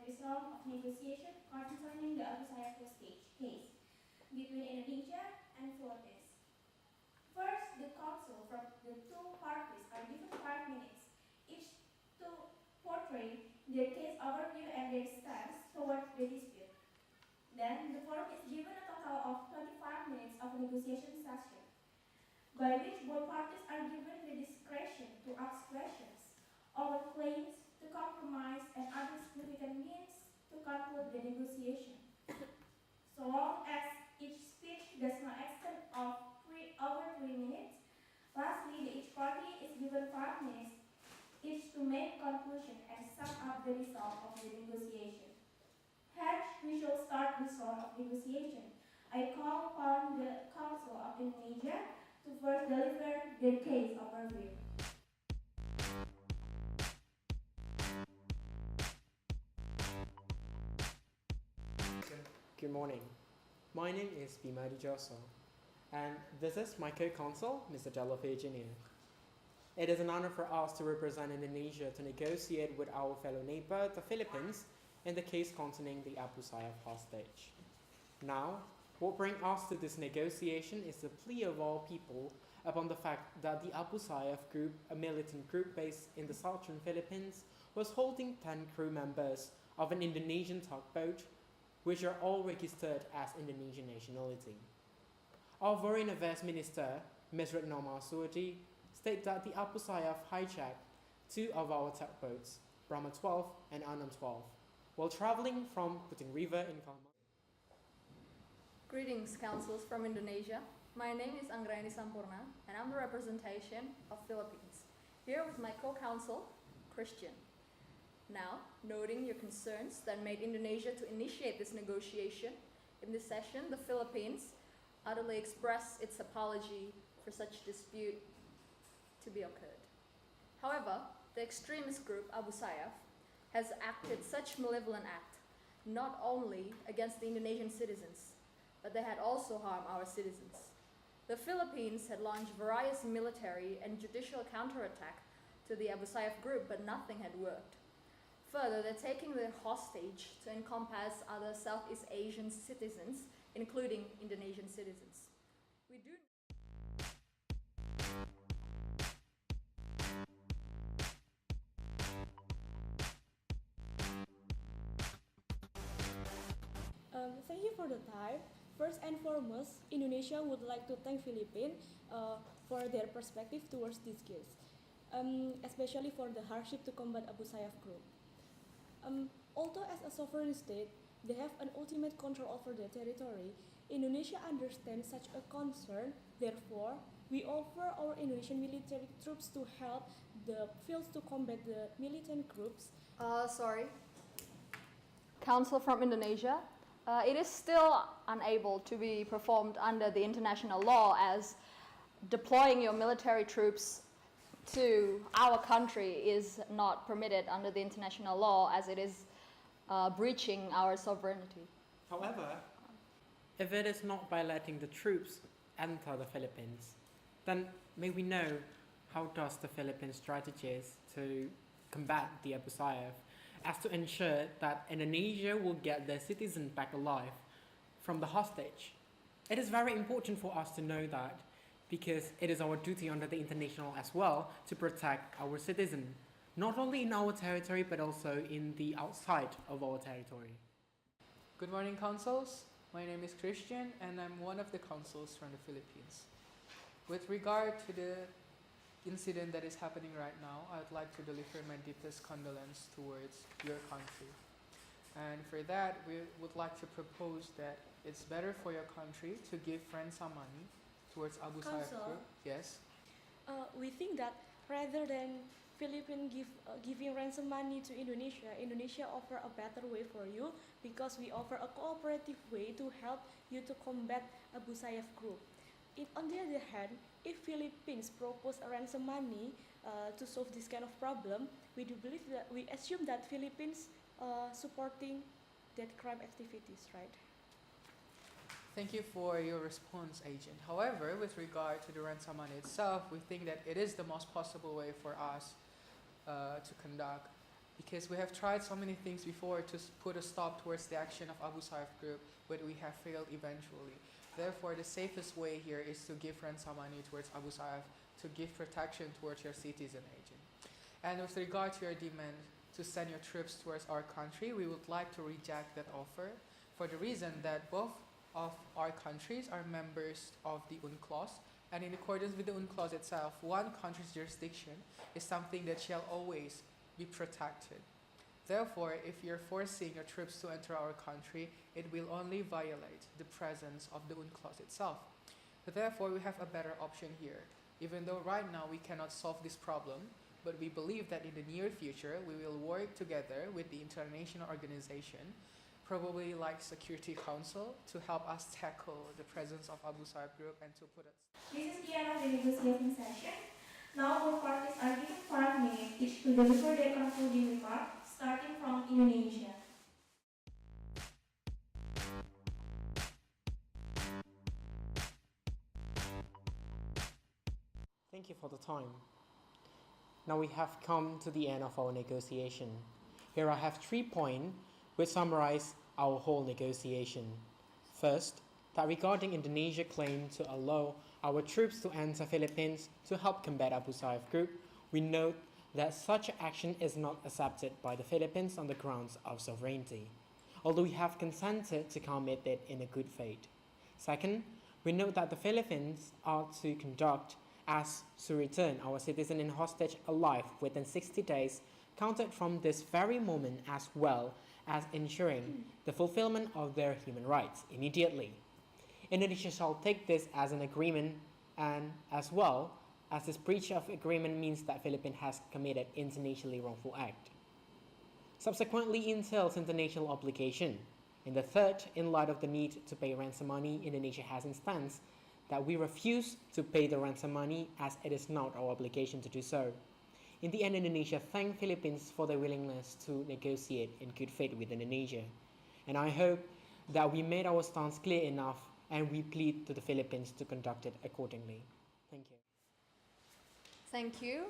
this round of negotiation concerning the Abu Sayyaf hostage case between Indonesia and Philippines. First, the counsel from the two parties are given 5 minutes each to portray their case overview and their stance towards the dispute. Then, the court is given a total of 25 minutes of negotiation session, by which both parties are given the discretion to ask questions over claims, to compromise, and other significant means to conclude the negotiation, so long as each speech does not extend over 3 minutes. Lastly, each party is given 5 minutes each to make conclusion and sum up the result of the negotiation. Hence, we shall start this round of negotiation. I call upon the Council of Indonesia to first deliver their case overview. Good morning. My name is Bima Dijoso, and this is my co-counsel, Mr. Jalov Engineer. It is an honor for us to represent Indonesia to negotiate with our fellow neighbor, the Philippines, in the case concerning the Abu Sayyaf hostage. Now, what brings us to this negotiation is the plea of all people upon the fact that the Abu Sayyaf group, a militant group based in the southern Philippines, was holding 10 crew members of an Indonesian tugboat, which are all registered as Indonesian nationality. Our Foreign Affairs Minister, Ms. Retno Marsudi, stated that the Abu Sayyaf hijacked 2 of our tugboats, Brahma 12 and Anam 12, while traveling from Puting River in Kalimantan. Greetings, councils from Indonesia. My name is Anggraini Sampurna, and I'm the representation of Philippines, here with my co-counsel, Christian. Now, noting your concerns that made Indonesia to initiate this negotiation, in this session, the Philippines utterly expressed its apology for such dispute to be occurred. However, the extremist group Abu Sayyaf has acted such malevolent act not only against the Indonesian citizens, but they had also harmed our citizens. The Philippines had launched various military and judicial counterattack to the Abu Sayyaf group, but nothing had worked. Further, they're taking the hostage to encompass other Southeast Asian citizens, including Indonesian citizens. Thank you for the time. First and foremost, Indonesia would like to thank Philippines for their perspective towards this case, especially for the hardship to combat Abu Sayyaf group. Although as a sovereign state, they have an ultimate control over their territory, Indonesia understands such a concern. Therefore, we offer our Indonesian military troops to help the fields to combat the militant groups. Council from Indonesia. It is still unable to be performed under the international law, as deploying your military troops to our country is not permitted under the international law, as it is breaching our sovereignty. However, if it is not by letting the troops enter the Philippines, then may we know how does the Philippines strategize to combat the Abu Sayyaf as to ensure that Indonesia will get their citizens back alive from the hostage. It is very important for us to know that, because it is our duty under the international as well to protect our citizens, not only in our territory but also in the outside of our territory. Good morning, councils. My name is Christian, and I'm one of the councils from the Philippines. With regard to the incident that is happening right now, I'd like to deliver my deepest condolence towards your country. And for that, we would like to propose that it's better for your country to give ransom money towards Abu Sayyaf group. Yes? We think that rather than Philippines giving ransom money to Indonesia, Indonesia offer a better way for you, because we offer a cooperative way to help you to combat Abu Sayyaf group. On the other hand, if Philippines propose a ransom money to solve this kind of problem, we assume that Philippines supporting that crime activities, right? Thank you for your response, agent. However, with regard to the ransom money itself, we think that it is the most possible way for us to conduct because we have tried so many things before to put a stop towards the action of Abu Sayyaf group, but we have failed eventually. Therefore, the safest way here is to give ransom money towards Abu Sayyaf, to give protection towards your citizen agent. And with regard to your demand to send your troops towards our country, we would like to reject that offer for the reason that both of our countries are members of the UNCLOS, and in accordance with the UNCLOS itself, one country's jurisdiction is something that shall always be protected. Therefore, if you're forcing your troops to enter our country, it will only violate the presence of the UNCLOS itself. Therefore, we have a better option here. Even though right now we cannot solve this problem, but we believe that in the near future we will work together with the international organization, probably like Security Council, to help us tackle the presence of Abu Sayyaf group and to put it. This is the end of the negotiating session. Now both parties are given 5 minutes each to deliver their concluding remarks, starting from Indonesia. Thank you for the time. Now we have come to the end of our negotiation. Here I have 3 points which summarize our whole negotiation. First, that regarding Indonesia's claim to allow our troops to enter Philippines to help combat Abu Sayyaf group, we note that such action is not accepted by the Philippines on the grounds of sovereignty, although we have consented to commit it in a good faith. Second, we note that the Philippines are to conduct as to return our citizen in hostage alive within 60 days counted from this very moment, as well as ensuring the fulfillment of their human rights immediately. Indonesia shall take this as an agreement, and as well as this breach of agreement means that Philippines has committed internationally wrongful act. Subsequently entails international obligation. In the third, in light of the need to pay ransom money, Indonesia has instanced that we refuse to pay the ransom money as it is not our obligation to do so. In the end, Indonesia thanked Philippines for their willingness to negotiate in good faith with Indonesia. And I hope that we made our stance clear enough, and we plead to the Philippines to conduct it accordingly. Thank you. Thank you.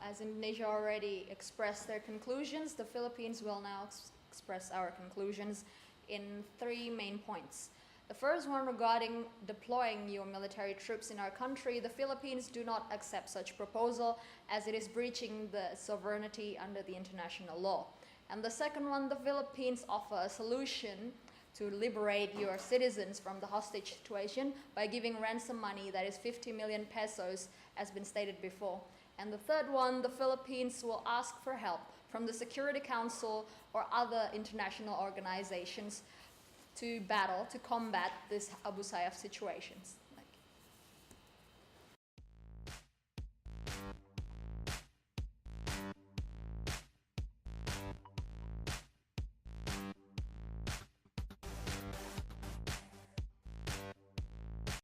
As Indonesia already expressed their conclusions, the Philippines will now express our conclusions in 3 main points. The first one regarding deploying your military troops in our country, the Philippines do not accept such proposal as it is breaching the sovereignty under the international law. And the second one, the Philippines offer a solution to liberate your citizens from the hostage situation by giving ransom money that is 50 million pesos, as been stated before. And the third one, the Philippines will ask for help from the Security Council or other international organizations to combat these Abu Sayyaf situations.